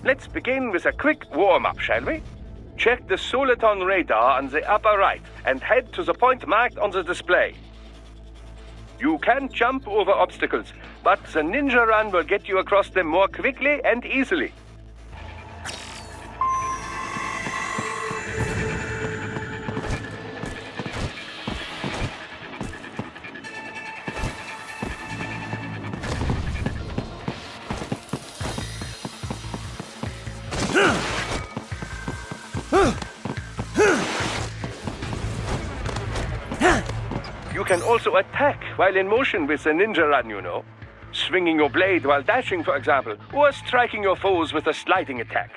Let's begin with a quick warm-up, shall we? Check the Soliton radar on the upper right and head to the point marked on the display. You can jump over obstacles, but the ninja run will get you across them more quickly and easily. You can also attack while in motion with the ninja run, you know. Swinging your blade while dashing, for example, or striking your foes with a sliding attack.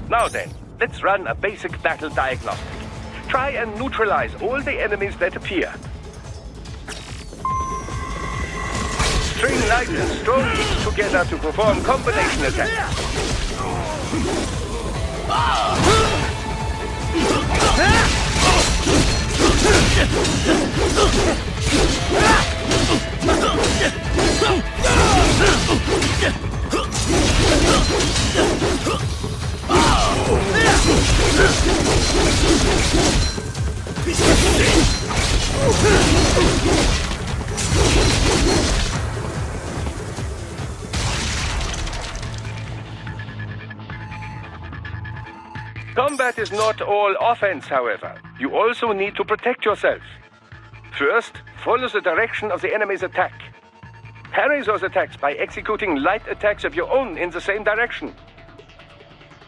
Now then, let's run a basic battle diagnostic. Try and neutralize all the enemies that appear. String light and strong each together to perform combination attacks. Combat is not all offense, however. You also need to protect yourself. First, follow the direction of the enemy's attack. Parry those attacks by executing light attacks of your own in the same direction.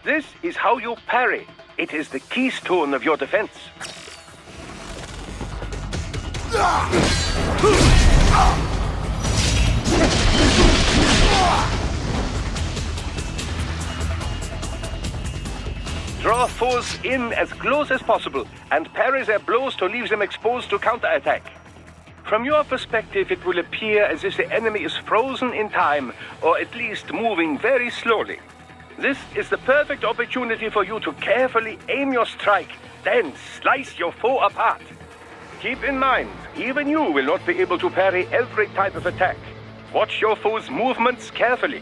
This is how you parry. It is the keystone of your defense. Draw foes in as close as possible and parry their blows to leave them exposed to counterattack. From your perspective, it will appear as if the enemy is frozen in time, or at least moving very slowly. This is the perfect opportunity for you to carefully aim your strike, then slice your foe apart. Keep in mind, even you will not be able to parry every type of attack. Watch your foe's movements carefully.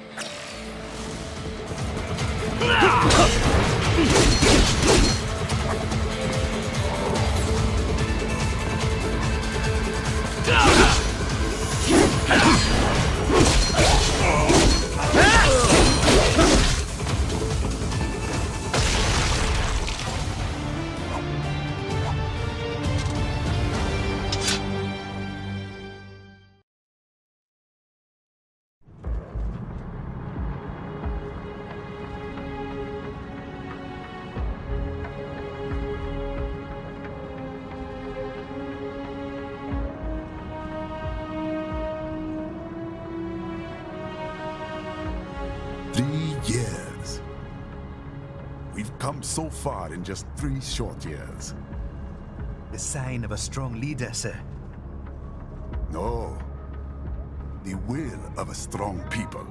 Years. We've come so far in just 3 short years. The sign of a strong leader, sir. No. The will of a strong people.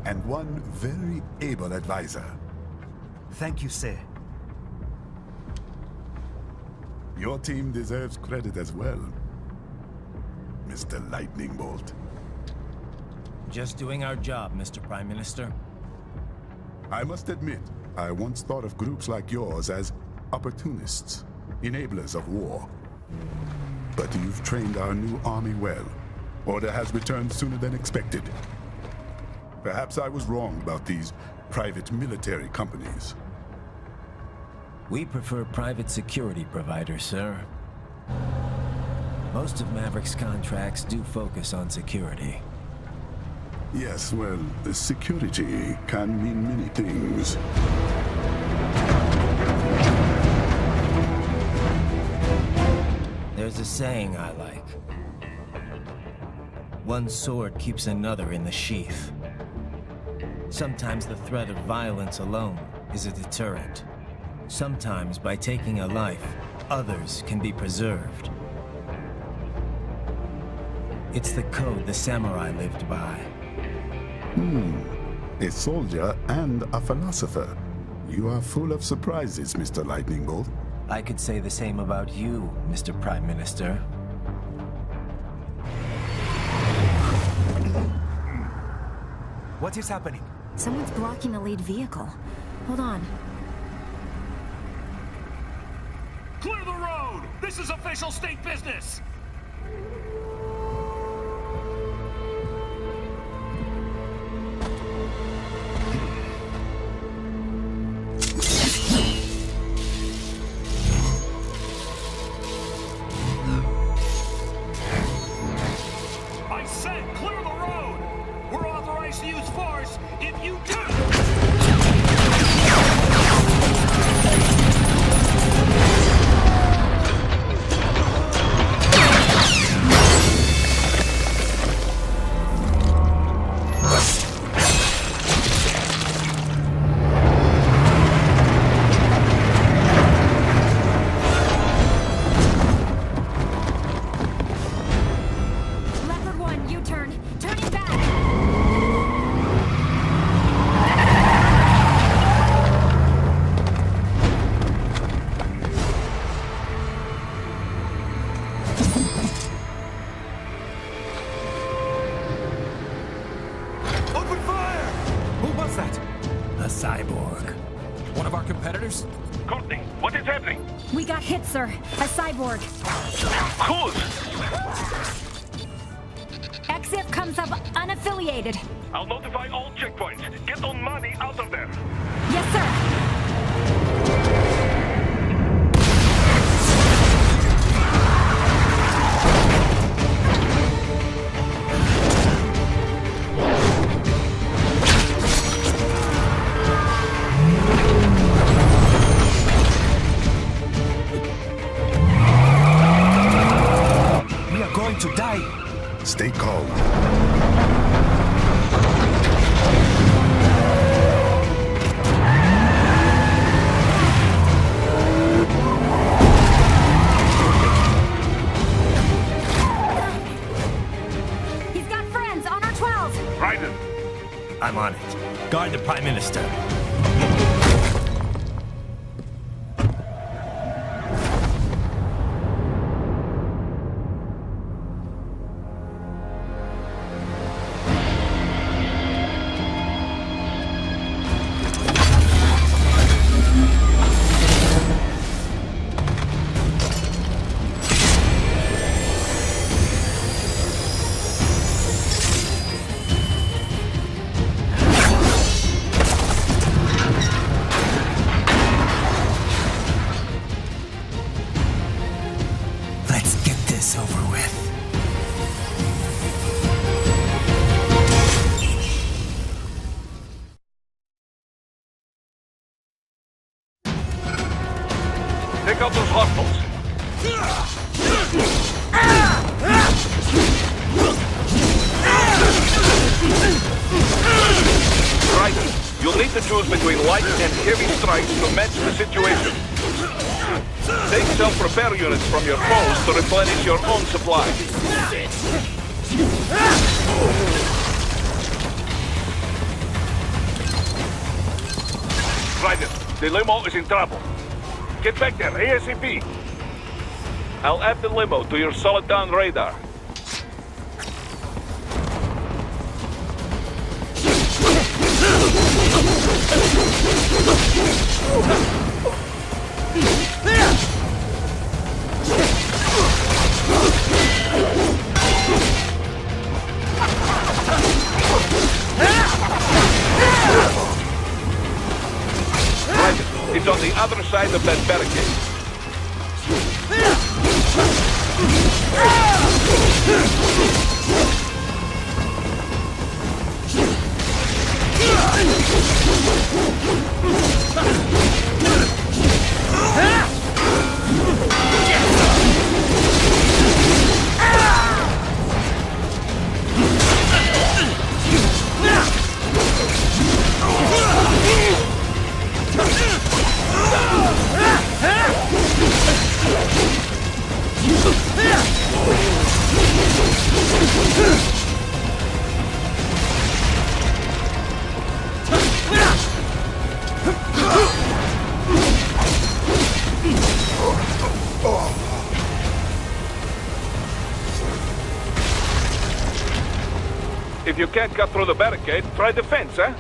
And one very able advisor. Thank you, sir. Your team deserves credit as well, Mr. Lightning Bolt. Just doing our job, Mr. Prime Minister. I must admit, I once thought of groups like yours as opportunists, enablers of war. But you've trained our new army well. Order has returned sooner than expected. Perhaps I was wrong about these private military companies. We prefer private security providers, sir. Most of Maverick's contracts do focus on security. Yes, well, security can mean many things. There's a saying I like. One sword keeps another in the sheath. Sometimes the threat of violence alone is a deterrent. Sometimes by taking a life, others can be preserved. It's the code the samurai lived by. A soldier and a philosopher. You are full of surprises, Mr. Lightning Bolt. I could say the same about you, Mr. Prime Minister. What is happening? Someone's blocking the lead vehicle. Hold on. Clear the road! This is official state business! I said clear the road! We're authorized to use force if you do! Leopard 1, U-turn. Turning back. Open fire! Who was that? A cyborg. One of our competitors? Courtney, what is happening? We got hit, sir. A cyborg. Whose? XF comes up unaffiliated. I'll notify all checkpoints. Get on money out of there. Yes, sir. We are going to die. Stay calm. He's got friends on our 12. Raiden, I'm on it. Guard the Prime Minister. Let's get this over with. take out those hostiles. Raiden, you'll need to choose between light and heavy strikes to match the situation. Take self-repair units from your foes to replenish your own supply. Raiden, the limo is in trouble. Get back there, ASAP. I'll add the limo to your solid down radar. Right, it's on the other side of that barricade. If you can't cut through the barricade, try the fence, eh?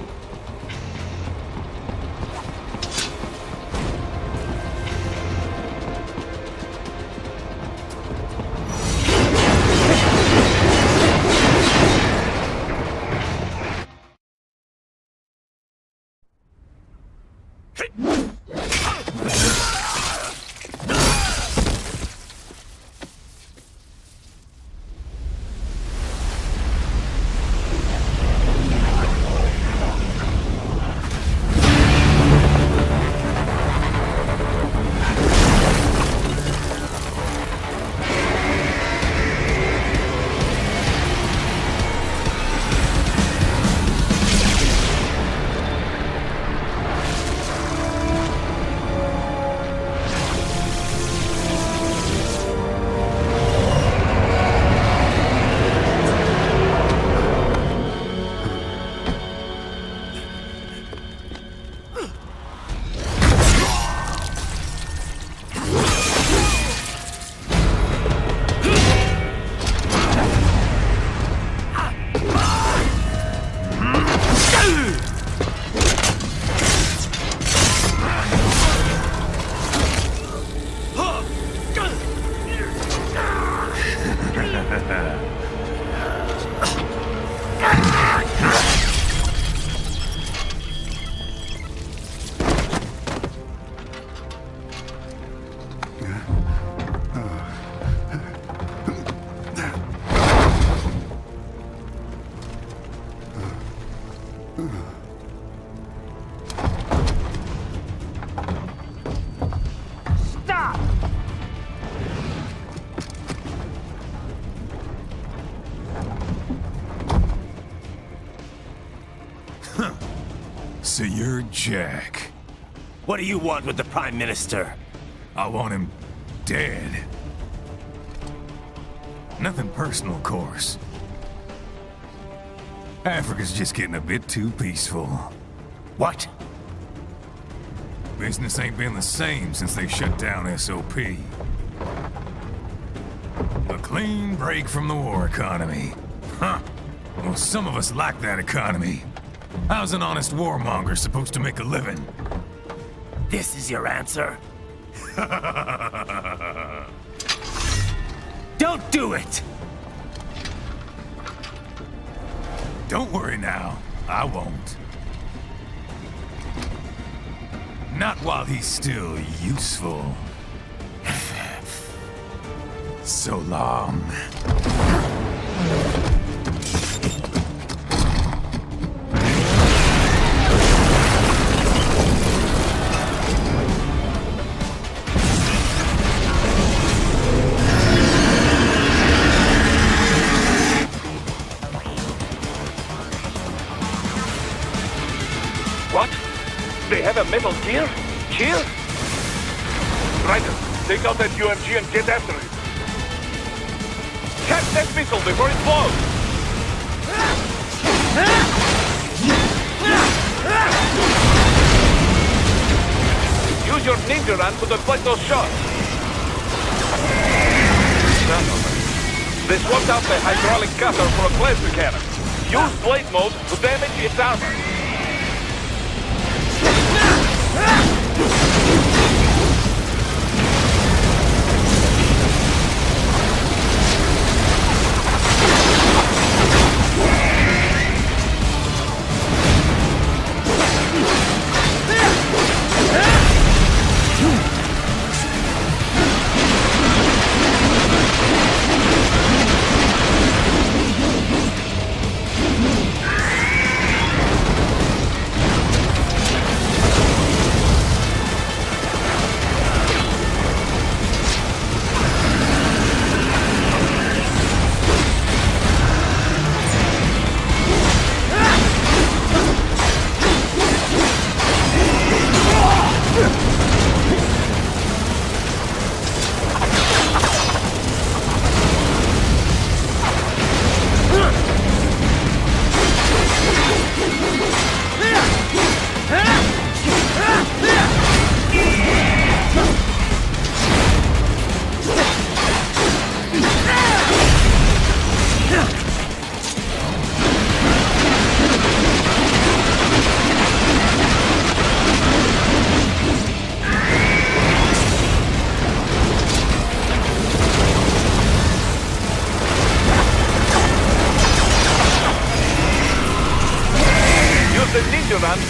So you're Jack. What do you want with the Prime Minister? I want him dead. Nothing personal, of course. Africa's just getting a bit too peaceful. What? Business ain't been the same since they shut down SOP. A clean break from the war economy. Huh. Well, some of us like that economy. How's an honest warmonger supposed to make a living? This is your answer? Don't do it! Don't worry now. I won't. Not while he's still useful. So long. What? They have a metal gear? Here? Ryder, take out that UMG and get after it. Catch that missile before it blows! Use your ninja run to deflect those shots. They swapped out the hydraulic cutter for a plasma cannon. Use blade mode to damage its armor.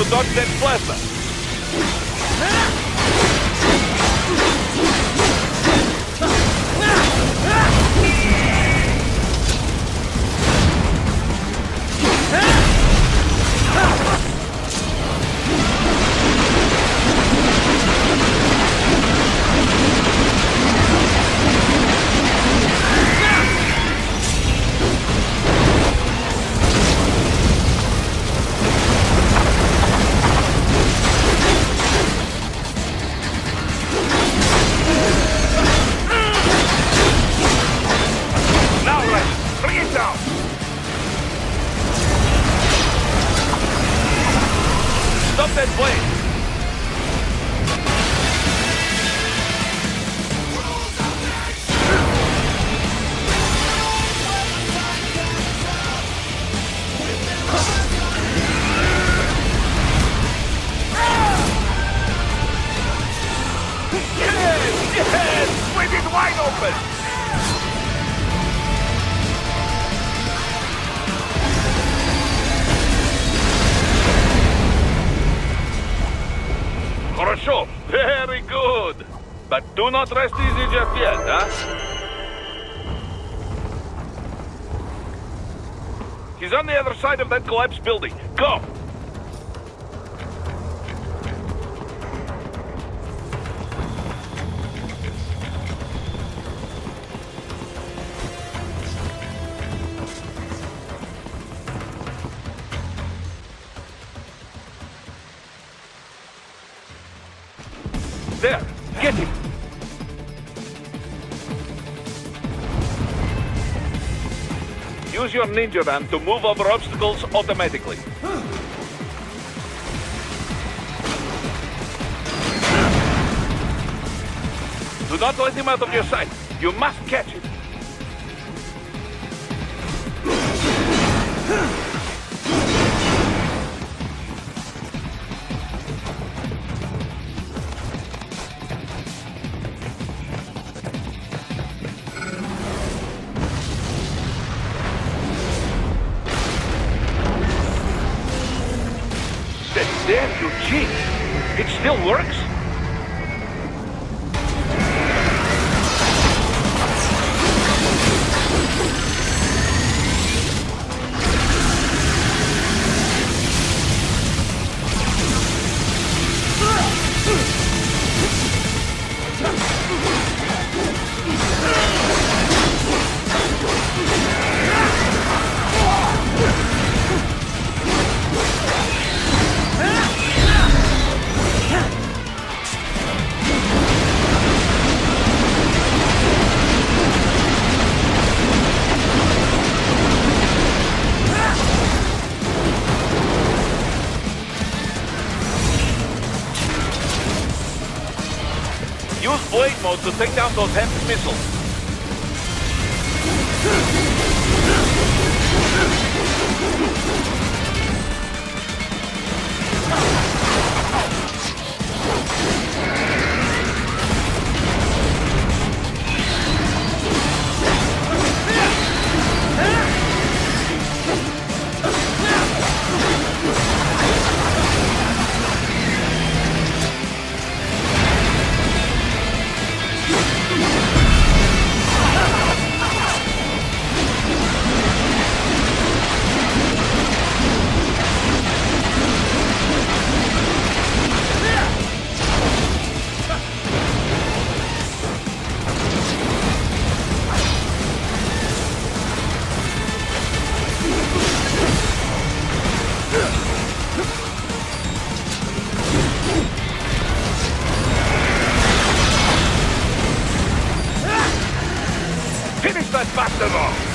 to dodge that plasma. Stop that blade! Yes! Swing it wide open! Хорошо, very good. But do not rest easy just yet, huh? He's on the other side of that collapsed building. Go! There! Get him! Use your ninja van to move over obstacles automatically. Do not let him out of your sight. You must catch him. There, you cheat! It still works? Use blade mode to take down those heavy missiles. Finish that bastard off!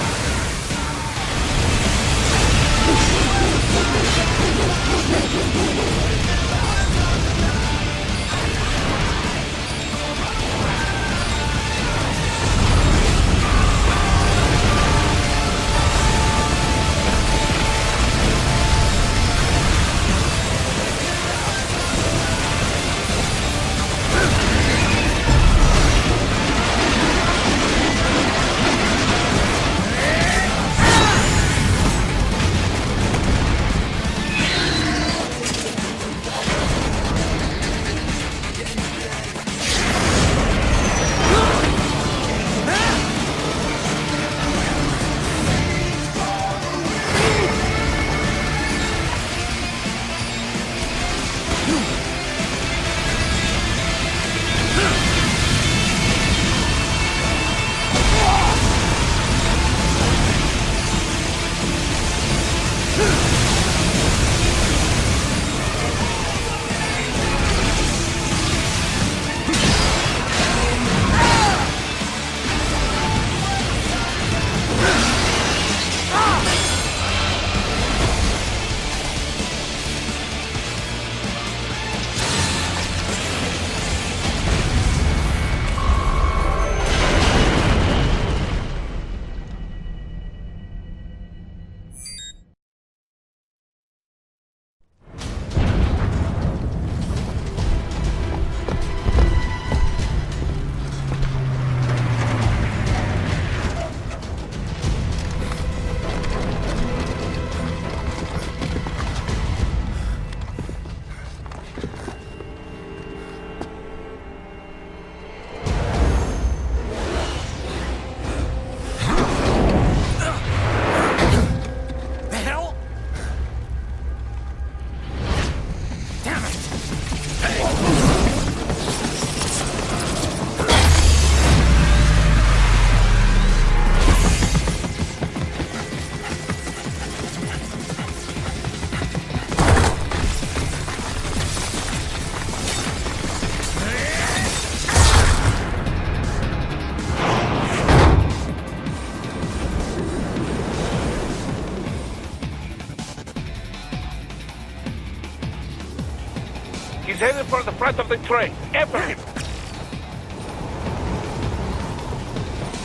He's headed for the front of the train. After him!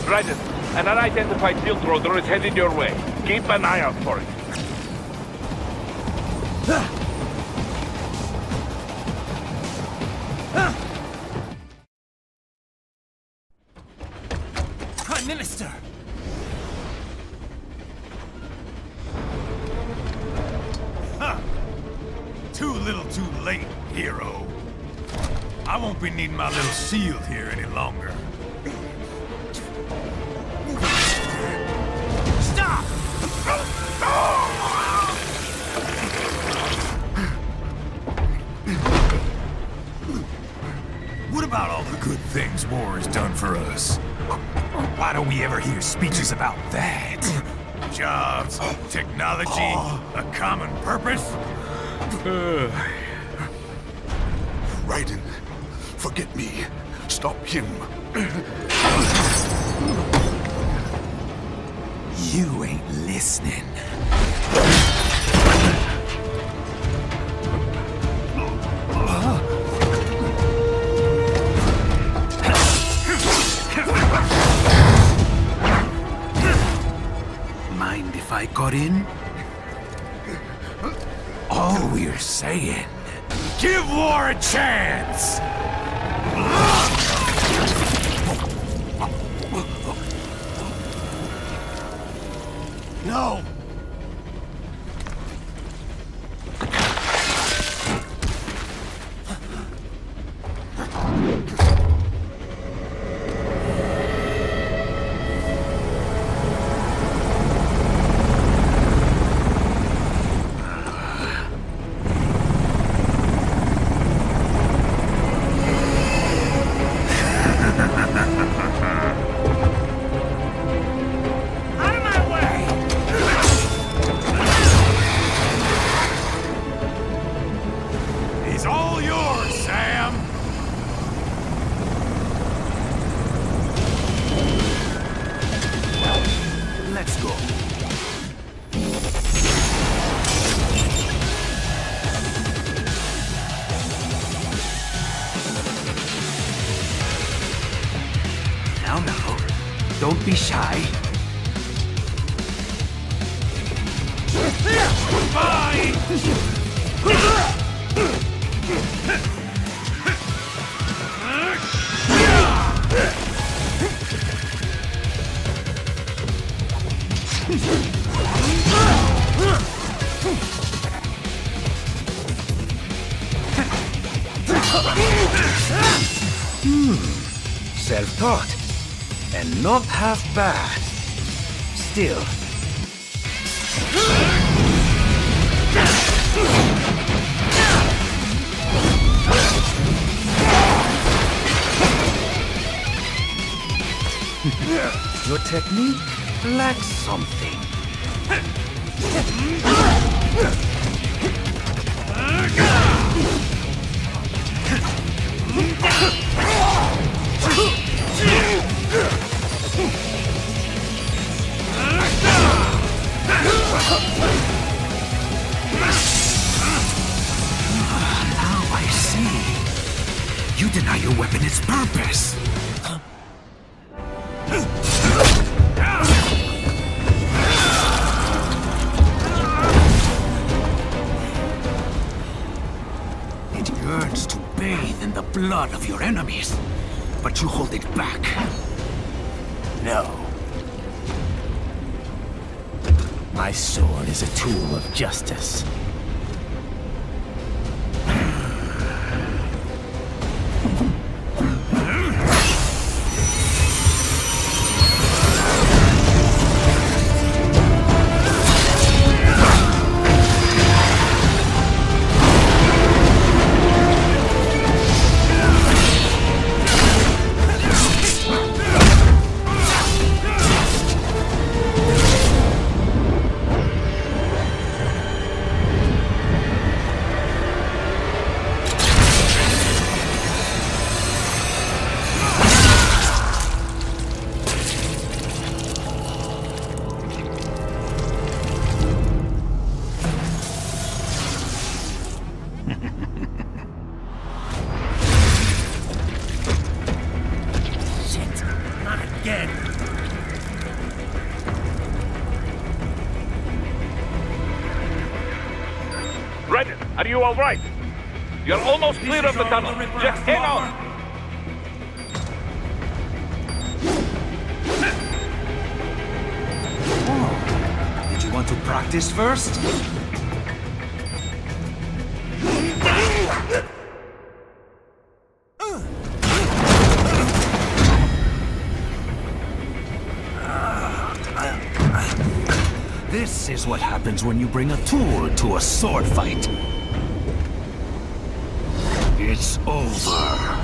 Raiden, an unidentified field roader is headed your way. Keep an eye out for it. Prime Minister! Too little too late, hero. I won't be needing my little shield here any longer. Stop! What about all the good things war has done for us? Why don't we ever hear speeches about that? Jobs, technology, a common purpose? Raiden, forget me. Stop him. You ain't listening. Mind if I got in? All we're saying... Give war a chance! No! He's all yours, Sam! Let's go. Now, don't be shy. Self-taught, and not half bad. Still. Your technique lacks something. Now I see. You deny your weapon its purpose. It yearns to bathe in the blood of your enemies, but you hold it back. No. My sword is a tool of justice. again. Reddit, are you all right? You're almost clear of the tunnel. Just hang on. Did you want to practice first? This is what happens when you bring a tool to a sword fight. It's over.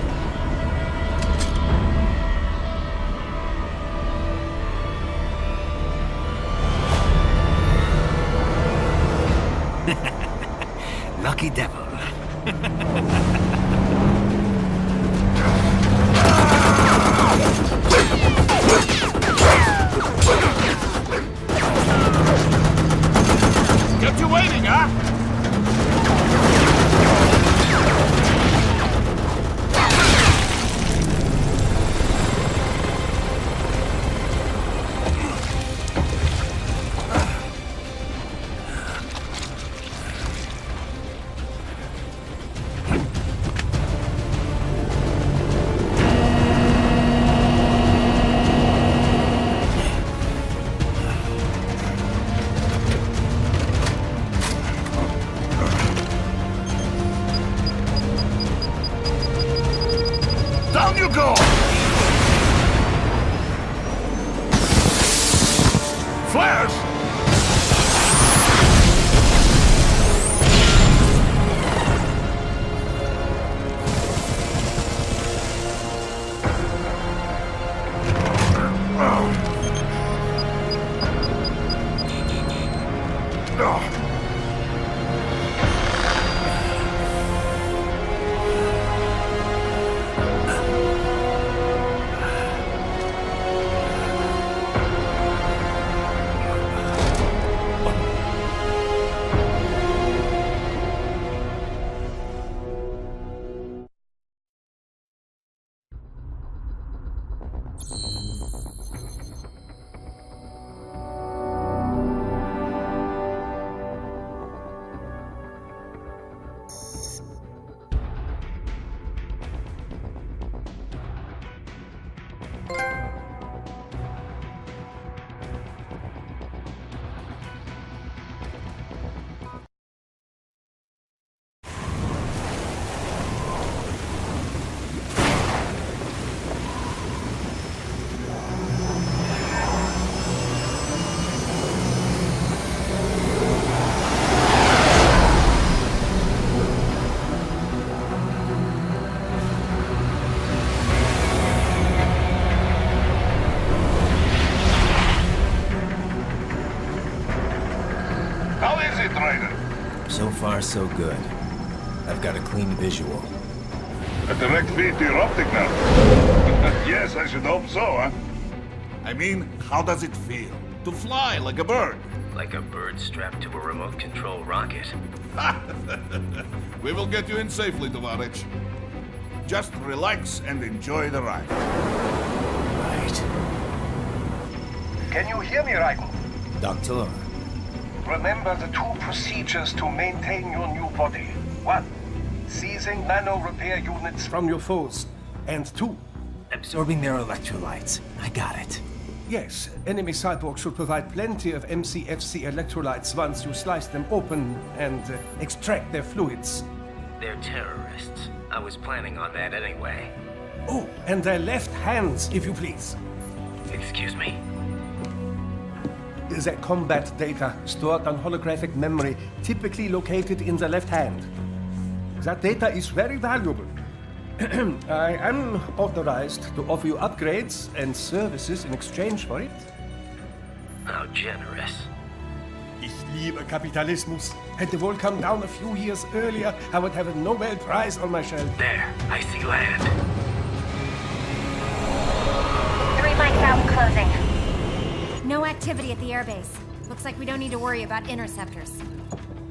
Lucky devil. Kept you waiting, huh? Down you go! Flares! So far, so good. I've got a clean visual. A direct feed to your optic now. Yes, I should hope so, huh? I mean, how does it feel? To fly like a bird? Like a bird strapped to a remote control rocket. We will get you in safely, Tovarich. Just relax and enjoy the ride. Right. Can you hear me, Raiko? Doctor. Remember the two procedures to maintain your new body. 1. Seizing nano repair units from your foes. And 2. Absorbing their electrolytes. I got it. Yes, enemy cyborgs should provide plenty of MCFC electrolytes once you slice them open and extract their fluids. They're terrorists. I was planning on that anyway. Oh, and their left hands, if you please. Excuse me? The combat data stored on holographic memory, typically located in the left hand. That data is very valuable. I am authorized to offer you upgrades and services in exchange for it. How generous. Ich liebe Kapitalismus. Had the wall come down a few years earlier, I would have a Nobel Prize on my shelf. There, I see land. 3 mics out and closing. No activity at the airbase. Looks like we don't need to worry about interceptors.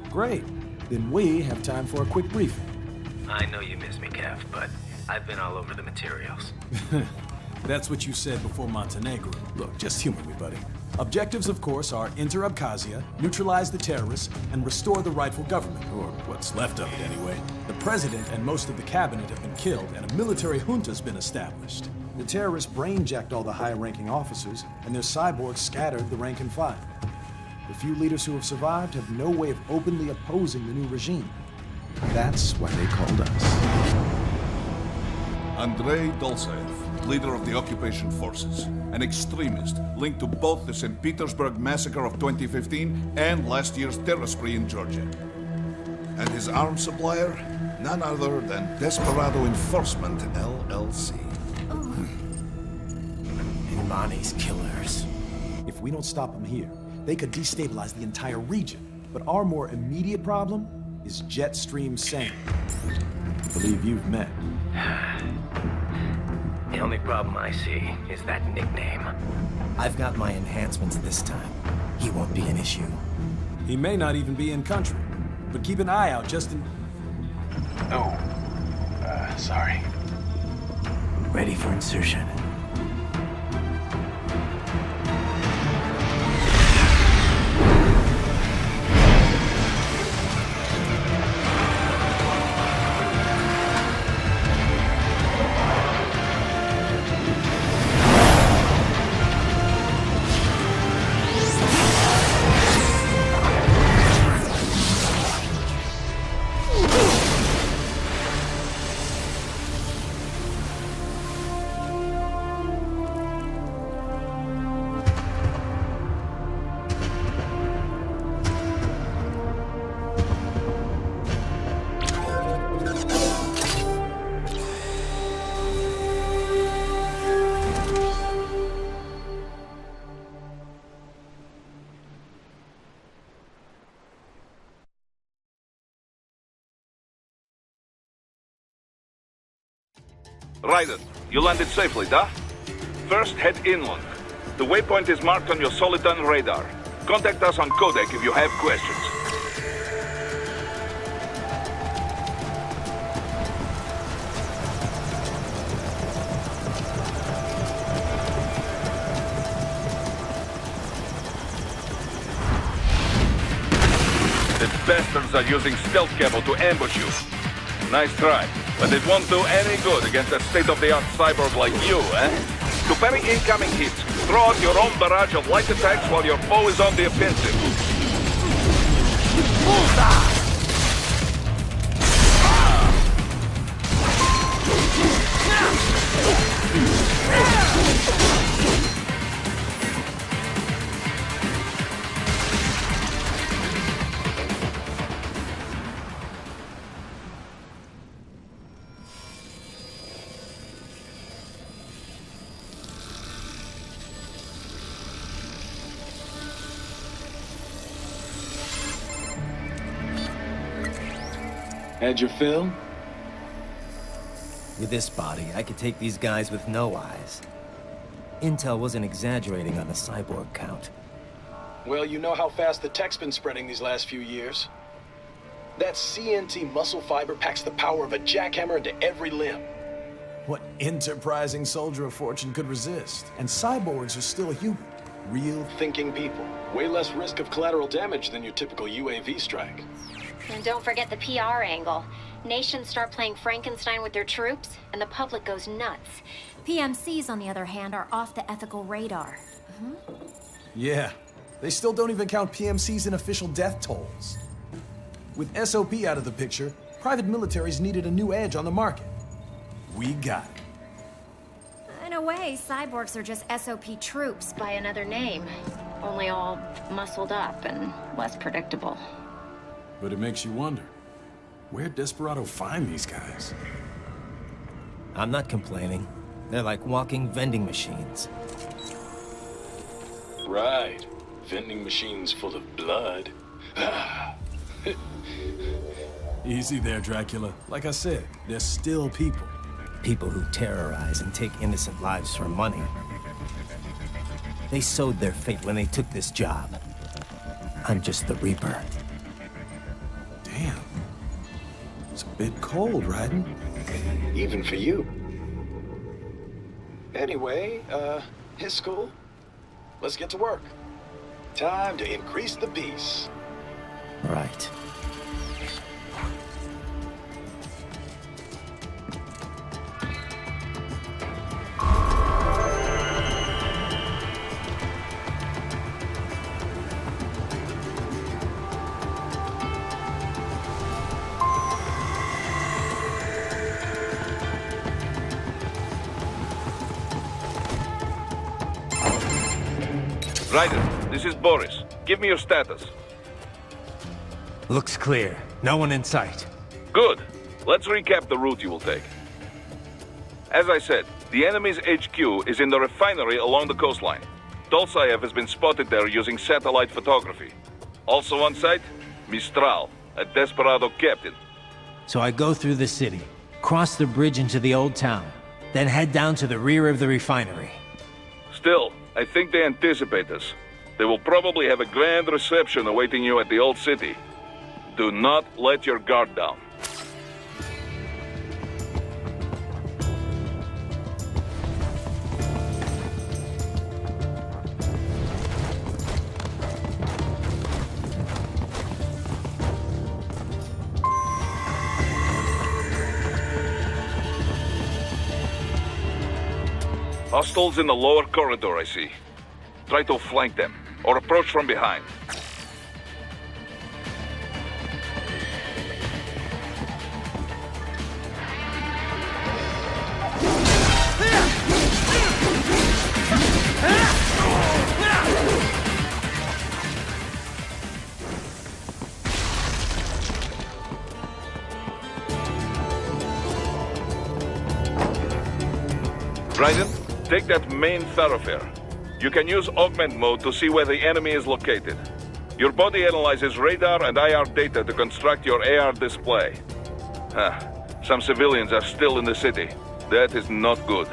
Great. Then we have time for a quick briefing. I know you miss me, Kev, but I've been all over the materials. That's what you said before Montenegro. Look, just humor me, buddy. Objectives, of course, are enter Abkhazia, neutralize the terrorists, and restore the rightful government, or what's left of it anyway. The president and most of the cabinet have been killed, and a military junta's been established. The terrorists brainjacked all the high-ranking officers, and their cyborgs scattered the rank and file. The few leaders who have survived have no way of openly opposing the new regime. That's why they called us. Andrei Dolzaev, leader of the occupation forces, an extremist linked to both the St. Petersburg massacre of 2015 and last year's terror spree in Georgia. And his arms supplier, none other than Desperado Enforcement, LLC. Imani's killers. If we don't stop them here, they could destabilize the entire region. But our more immediate problem is Jetstream Sane. I believe you've met. The only problem I see is that nickname. I've got my enhancements this time. He won't be an issue. He may not even be in country, but keep an eye out just in... Oh, sorry. Ready for insertion. Raiden, you landed safely, da? First, head inland. The waypoint is marked on your Soliton radar. Contact us on Codec if you have questions. The bastards are using stealth cable to ambush you. Nice try, but it won't do any good against a state-of-the-art cyborg like you, eh? To parry incoming hits, throw out your own barrage of light attacks while your foe is on the offensive. Bullseye! Had your fill? With this body, I could take these guys with no eyes. Intel wasn't exaggerating on the cyborg count. Well, you know how fast the tech's been spreading these last few years. That CNT muscle fiber packs the power of a jackhammer into every limb. What enterprising soldier of fortune could resist? And cyborgs are still human. Real, thinking people. Way less risk of collateral damage than your typical UAV strike. And don't forget the PR angle. Nations start playing Frankenstein with their troops, and the public goes nuts. PMCs, on the other hand, are off the ethical radar. Yeah, they still don't even count PMCs in official death tolls. With SOP out of the picture, private militaries needed a new edge on the market. We got it. In a way, cyborgs are just SOP troops by another name. Only all muscled up and less predictable. But it makes you wonder, where'd Desperado find these guys? I'm not complaining. They're like walking vending machines. Right. Vending machines full of blood. Easy there, Dracula. Like I said, they're still people. People who terrorize and take innocent lives for money. They sowed their fate when they took this job. I'm just the Reaper. Damn. It's a bit cold, Raiden. Even for you. Anyway, his school? Let's get to work. Time to increase the peace. Right. Raiden, this is Boris. Give me your status. Looks clear. No one in sight. Good. Let's recap the route you will take. As I said, the enemy's HQ is in the refinery along the coastline. Dolsaev has been spotted there using satellite photography. Also on site, Mistral, a desperado captain. So I go through the city, cross the bridge into the old town, then head down to the rear of the refinery. Still, I think they anticipate us. They will probably have a grand reception awaiting you at the old city. Do not let your guard down. Hostiles in the lower corridor, I see. Try to flank them, or approach from behind. Raiden, take that main thoroughfare. You can use augment mode to see where the enemy is located. Your body analyzes radar and IR data to construct your AR display. Some civilians are still in the city. That is not good.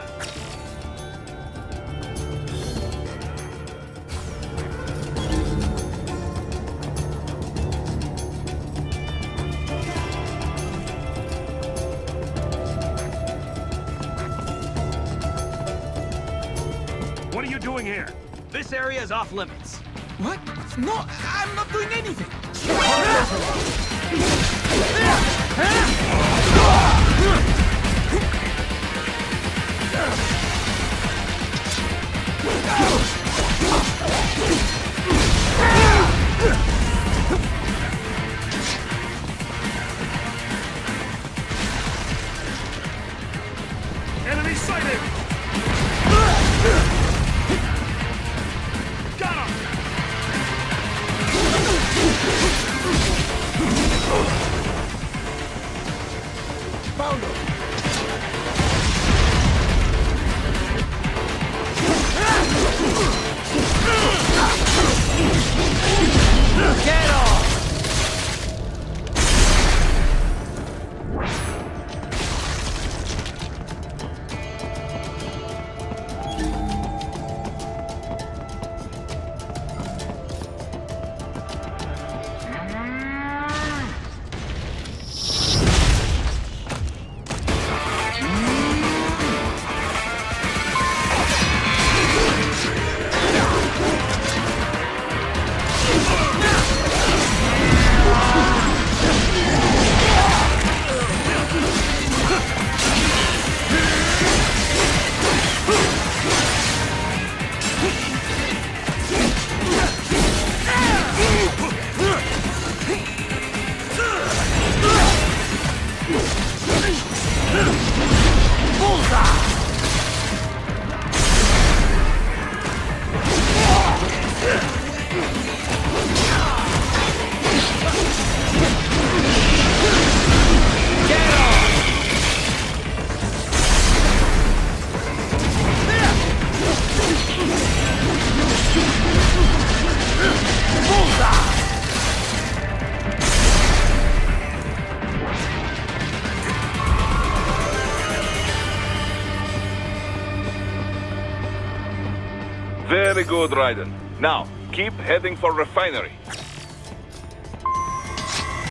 What are you doing here? This area is off limits. What? No, I'm not doing anything. Enemy sighted! Got him! Found him. Get off! Very good, Raiden. Now, keep heading for refinery.